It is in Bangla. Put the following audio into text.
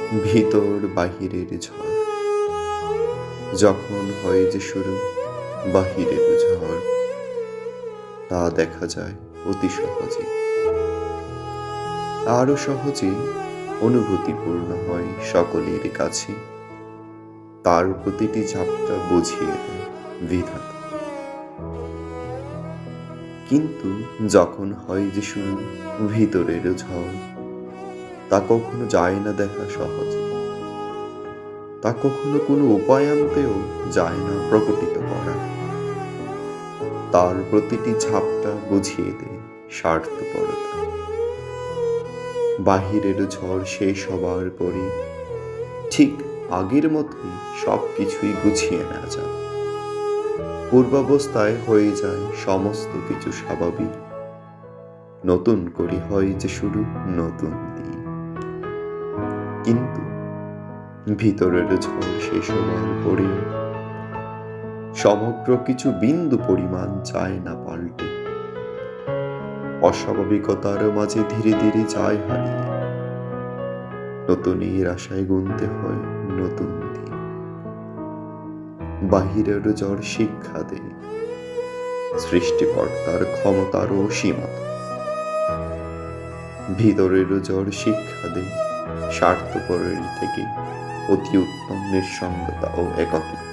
ভিতর বাহিরের ঝড়, যখন হয় যে শুরু বাহিরের ঝড়, তা দেখা যায় অতি সহজে। আরো সহজে অনুভূতিপূর্ণ হয় সকলের কাছে, তার প্রতিটি ঝাপটা বুঝিয়ে দেয় বিধাতা। কিন্তু যখন হয় যে শুরু ভিতরের ঝড়, তা কখনো যায় না দেখা সহজে, তা কখনো কোনো উপায়ান্তেও যায় না প্রকটিত করা। তার প্রতিটি ঝাপটা বুঝিয়ে দেয় স্বার্থপরতা। বাহিরের ঝড় শেষ হবার পরে ঠিক আগের মতোই সব কিছুই গুছিয়ে নেওয়া যায়। পূর্বাবস্থায় হয়ে যায় সমস্ত কিছু স্বাভাবিক, নতুন করে হয় যে শুরু নতুন দিন। কিন্তু ভিতরের ঝড় শেষ হবার পরেও সমগ্র কিছু বিন্দু পরিমাণ যায় না পাল্টে, অস্বাভাবিকতার মাঝে ধীরে ধীরে যায় হারিয়ে। নতুনের আশায় গুনতে হয় নতুন দিন। বাহিরের ঝড় শিক্ষা দেয় সৃষ্টিকর্তার ক্ষমতার অসীমতা। ভিতরের ঝড় শিক্ষা দেয় স্বার্থপরের থেকে অতি উত্তম নিঃসঙ্গতা ও একাকিত্ব।